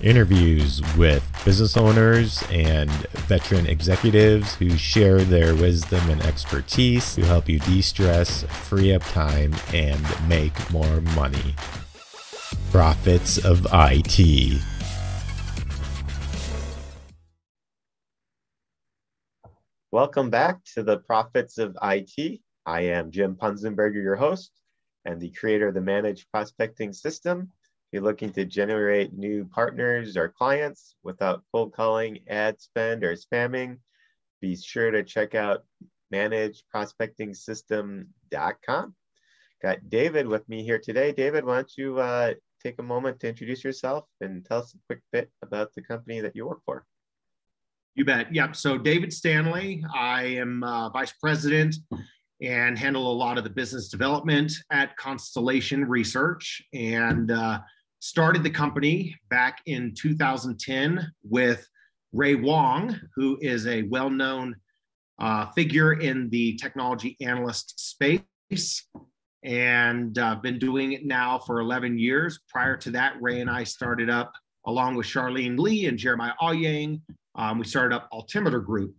Interviews with business owners and veteran executives who share their wisdom and expertise to help you de-stress, free up time, and make more money. Profits of IT. Welcome back to the Profits of IT. I am Jim Punzenberger, your host, and the creator of the Managed Prospecting System. If you're looking to generate new partners or clients without cold calling, ad spend, or spamming, be sure to check out managedprospectingsystem.com. Got David with me here today. David, why don't you take a moment to introduce yourself and tell us a quick bit about the company that you work for. You bet. Yep. So David Stanley, I am vice president and handle a lot of the business development at Constellation Research, and started the company back in 2010 with Ray Wong, who is a well-known figure in the technology analyst space, and been doing it now for 11 years. Prior to that, Ray and I started up, along with Charlene Lee and Jeremiah Aoyang, we started up Altimeter Group.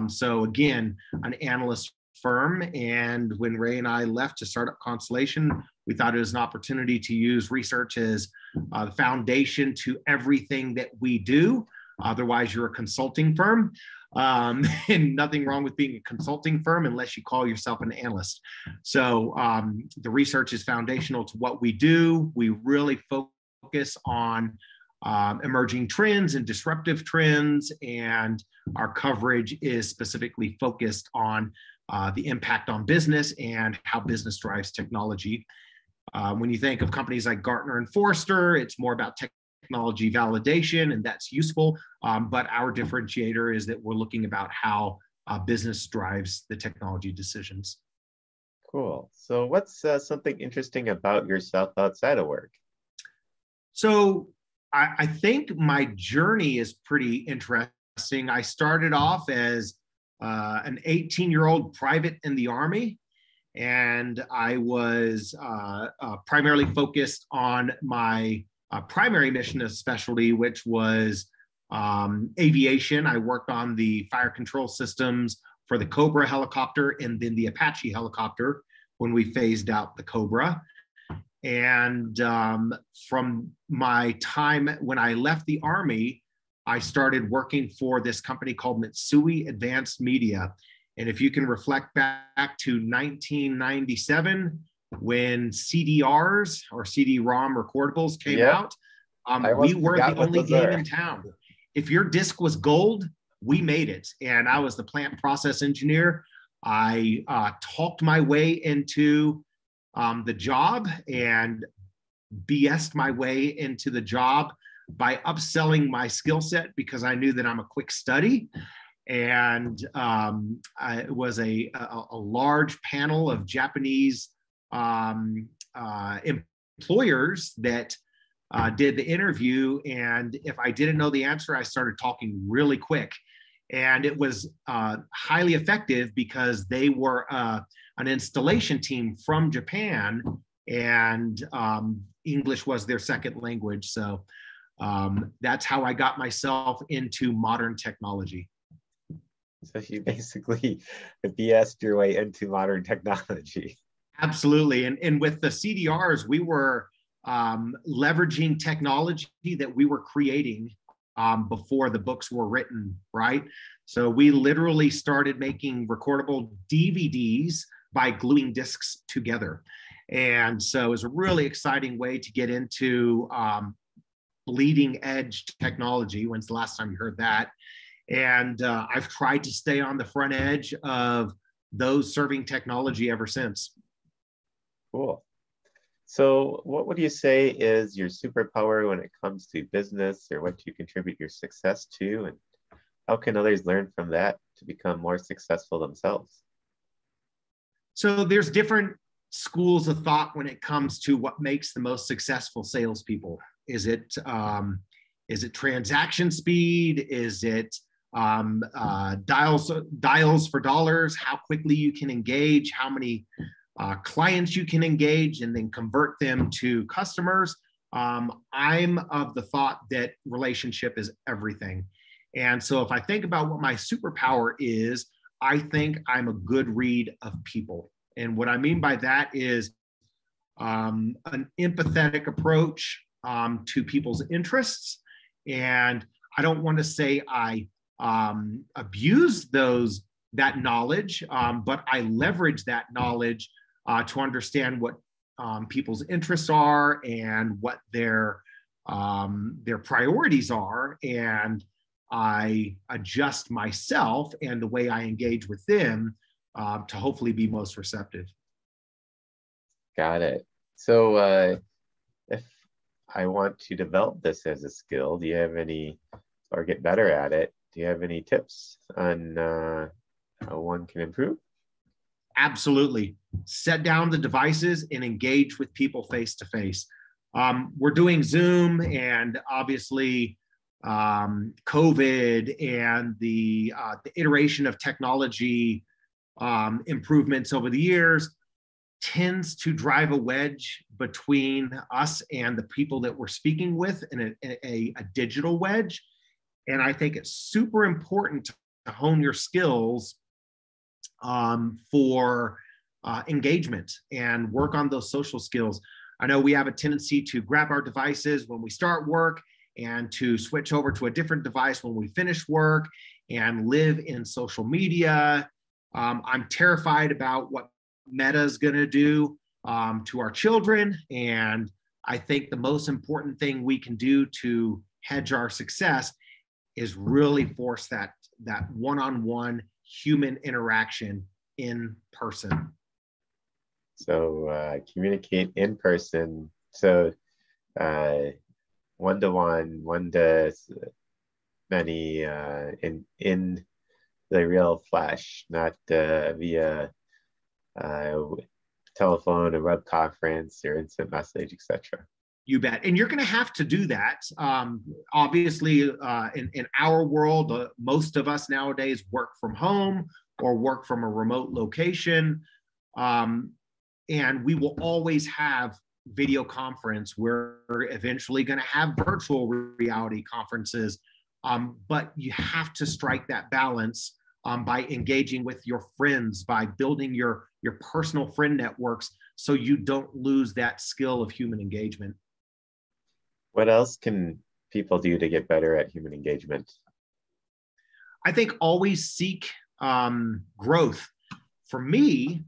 So again, an analyst firm. And when Ray and I left to start up Constellation, we thought it was an opportunity to use research as the foundation to everything that we do. Otherwise, you're a consulting firm. And nothing wrong with being a consulting firm unless you call yourself an analyst. So the research is foundational to what we do. We really focus on emerging trends and disruptive trends, and our coverage is specifically focused on the impact on business and how business drives technology. When you think of companies like Gartner and Forrester, it's more about technology validation, and that's useful. But our differentiator is that we're looking about how business drives the technology decisions. Cool. So what's something interesting about yourself outside of work? So I think my journey is pretty interesting. I started off as an 18-year-old private in the Army, and I was primarily focused on my primary mission of specialty, which was aviation. I worked on the fire control systems for the Cobra helicopter and then the Apache helicopter when we phased out the Cobra. And from my time when I left the Army, I started working for this company called Mitsui Advanced Media. And if you can reflect back to 1997, when CDRs or CD-ROM recordables came out, we were the only game in town. If your disc was gold, we made it. And I was the plant process engineer. I talked my way into the job and BS'd my way into the job by upselling my skill set because I knew that I'm a quick study. And it was a large panel of Japanese employers that did the interview. And if I didn't know the answer, I started talking really quick. And it was highly effective because they were an installation team from Japan, and English was their second language. So that's how I got myself into modern technology. So you basically BS'd your way into modern technology. Absolutely. And with the CDRs, we were leveraging technology that we were creating before the books were written, right? So we literally started making recordable DVDs by gluing discs together. And so it was a really exciting way to get into bleeding edge technology. When's the last time you heard that? And I've tried to stay on the front edge of those serving technology ever since. Cool. So what would you say is your superpower when it comes to business, or what you contribute your success to, and how can others learn from that to become more successful themselves? So there's different schools of thought when it comes to what makes the most successful salespeople. Is it transaction speed? Is it dials for dollars? How quickly you can engage? How many clients you can engage and then convert them to customers? I'm of the thought that relationship is everything. And so if I think about what my superpower is, I think I'm a good read of people. And what I mean by that is an empathetic approach to people's interests. And I don't want to say I abuse that knowledge, but I leverage that knowledge to understand what people's interests are and what their priorities are, and I adjust myself and the way I engage with them to hopefully be most receptive. Got it. So if I want to develop this as a skill, do you have any, or get better at it, do you have any tips on how one can improve? Absolutely. Set down the devices and engage with people face to face. We're doing Zoom, and obviously COVID and the iteration of technology improvements over the years tends to drive a wedge between us and the people that we're speaking with, in a digital wedge. And I think it's super important to hone your skills for engagement and work on those social skills. I know we have a tendency to grab our devices when we start work and to switch over to a different device when we finish work and live in social media. I'm terrified about what Meta is going to do to our children. And I think the most important thing we can do to hedge our success is really force that one-on-one human interaction in person. So communicate in person. So one-to-one, one to many in the real flesh, not via telephone, a web conference, or instant message, etc. You bet. And you're going to have to do that. Obviously, in our world, most of us nowadays work from home or work from a remote location. And we will always have video conference. We're eventually going to have virtual reality conferences. But you have to strike that balance by engaging with your friends, by building your personal friend networks, so you don't lose that skill of human engagement. What else can people do to get better at human engagement? I think always seek growth. For me,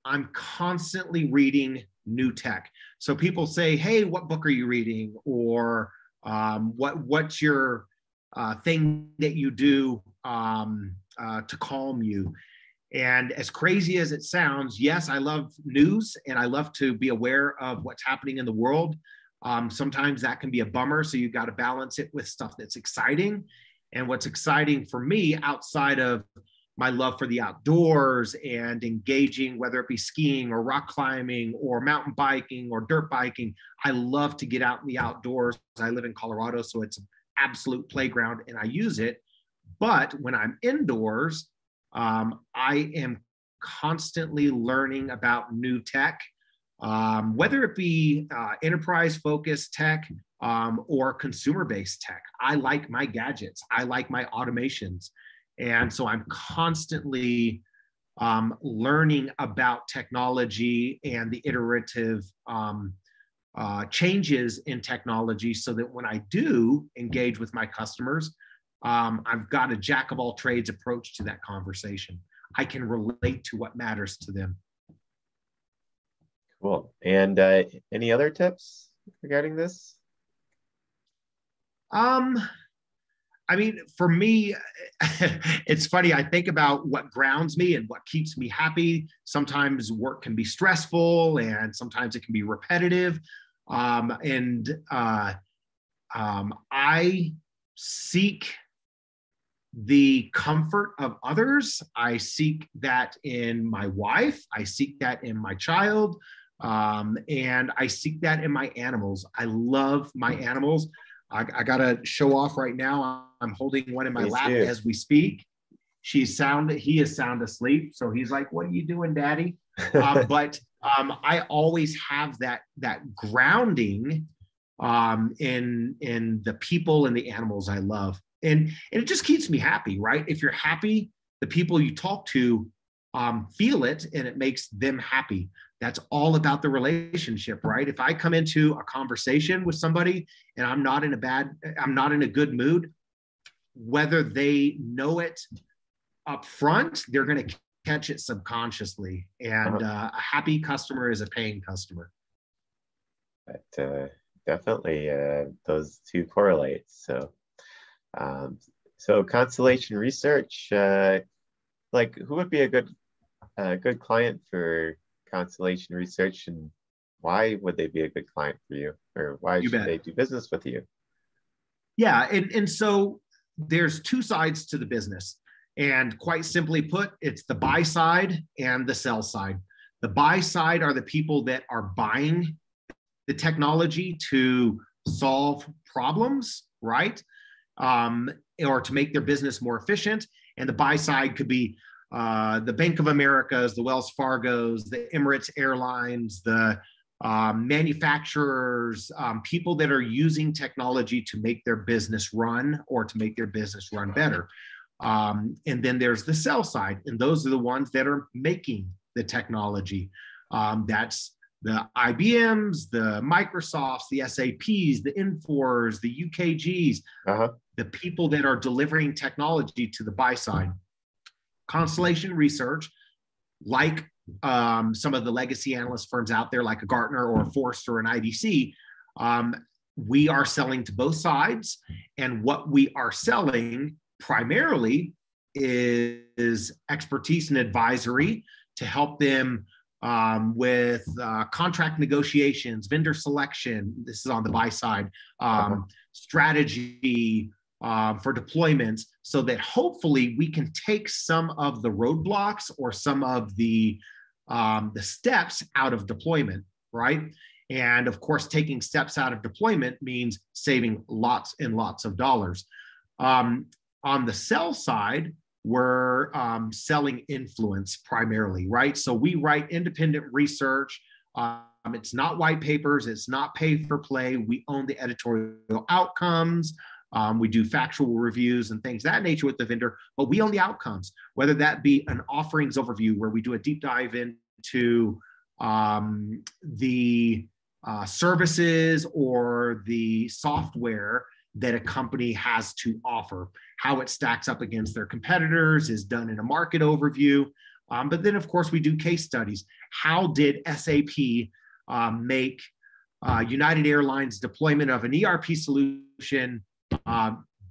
I'm constantly reading new tech. So people say, hey, what book are you reading? Or what's your thing that you do to calm you? And as crazy as it sounds, yes, I love news and I love to be aware of what's happening in the world. Sometimes that can be a bummer, so you've got to balance it with stuff that's exciting. And what's exciting for me, outside of my love for the outdoors and engaging, whether it be skiing or rock climbing or mountain biking or dirt biking, I love to get out in the outdoors. I live in Colorado, so it's an absolute playground and I use it. But when I'm indoors, I am constantly learning about new tech, whether it be enterprise-focused tech or consumer-based tech. I like my gadgets. I like my automations. And so I'm constantly learning about technology and the iterative changes in technology, so that when I do engage with my customers, I've got a jack of all trades approach to that conversation. I can relate to what matters to them. Cool. And any other tips regarding this? I mean, for me, it's funny. I think about what grounds me and what keeps me happy. Sometimes work can be stressful and sometimes it can be repetitive. I seek the comfort of others. I seek that in my wife. I seek that in my child. And I seek that in my animals. I love my animals. I got to show off right now. I'm holding one in my lap as we speak. He is sound asleep. So he's like, what are you doing, Daddy? But I always have that grounding in the people and the animals I love. And it just keeps me happy, right? If you're happy, the people you talk to feel it and it makes them happy. That's all about the relationship, right? If I come into a conversation with somebody and I'm not in a good mood, whether they know it up front, they're going to catch it subconsciously. And a happy customer is a paying customer. But definitely those two correlate. So Constellation Research, like who would be a good client for Constellation Research, and why would they be a good client for you, or why should they do business with you? Yeah, and so there's two sides to the business, and quite simply put, it's the buy side and the sell side. The buy side are the people that are buying the technology to solve problems, right? Or to make their business more efficient. And the buy side could be the Bank of Americas, the Wells Fargos, the Emirates Airlines, the manufacturers, people that are using technology to make their business run or to make their business run better. And then there's the sell side, and those are the ones that are making the technology. That's the IBMs, the Microsofts, the SAPs, the Infors, the UKGs, the people that are delivering technology to the buy side. Constellation Research, like some of the legacy analyst firms out there, like a Gartner or a Forrester or an IDC, we are selling to both sides. And what we are selling primarily is expertise and advisory to help them with contract negotiations, vendor selection. This is on the buy side, strategy for deployments, so that hopefully we can take some of the roadblocks or some of the steps out of deployment, right? And of course, taking steps out of deployment means saving lots and lots of dollars. On the sell side, we're selling influence primarily, right? So we write independent research. It's not white papers. It's not pay for play. We own the editorial outcomes. We do factual reviews and things of that nature with the vendor, but we own the outcomes, whether that be an offerings overview where we do a deep dive into the services or the software that a company has to offer, how it stacks up against their competitors is done in a market overview. But then, of course, we do case studies. How did SAP make United Airlines deployment of an ERP solution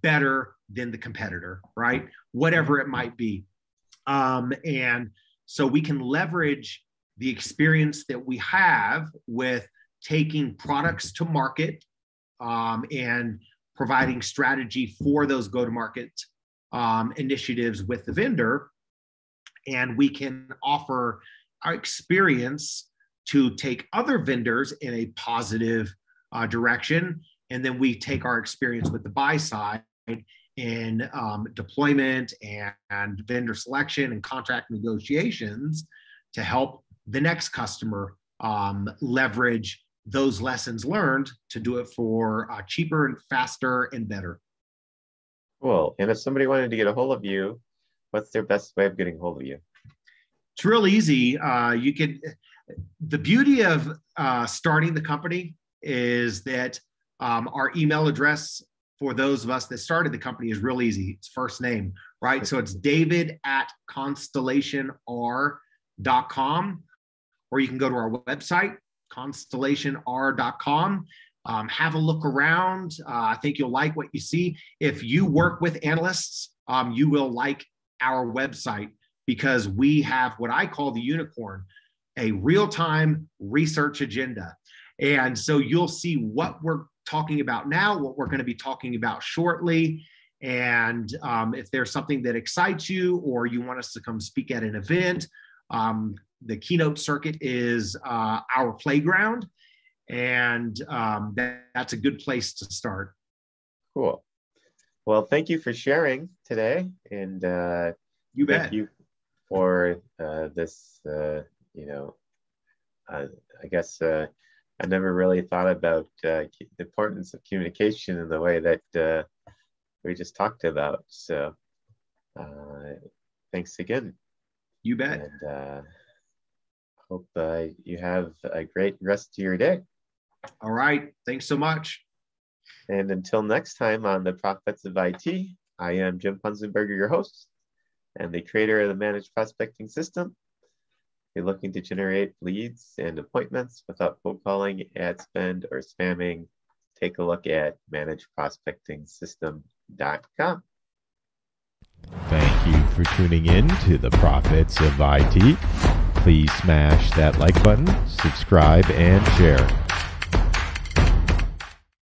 better than the competitor, right? Whatever it might be. And so we can leverage the experience that we have with taking products to market and providing strategy for those go-to-market initiatives with the vendor. And we can offer our experience to take other vendors in a positive direction. And then we take our experience with the buy side in deployment and vendor selection and contract negotiations to help the next customer leverage those lessons learned to do it for cheaper and faster and better. Cool. And if somebody wanted to get a hold of you, what's their best way of getting a hold of you? It's real easy. The beauty of starting the company is that our email address for those of us that started the company is real easy. It's first name, right? So it's david@constellationr.com, or you can go to our website, constellationr.com. Have a look around. I think you'll like what you see. If you work with analysts, you will like our website because we have what I call the unicorn, a real-time research agenda. And so you'll see what we're talking about now, what we're going to be talking about shortly. And if there's something that excites you or you want us to come speak at an event, the keynote circuit is our playground. And that's a good place to start. Cool. Well, thank you for sharing today. And you bet. Thank you for this, I guess, I never really thought about the importance of communication in the way that we just talked about. So thanks again. You bet. And hope you have a great rest of your day. All right. Thanks so much. And until next time on the Prophets of IT, I am Jim Punzenberger, your host and the creator of the Managed Prospecting System. If you're looking to generate leads and appointments without cold calling, ad spend, or spamming, take a look at managedprospectingsystem.com. Thank you for tuning in to the Prophets of IT. Please smash that like button, subscribe, and share.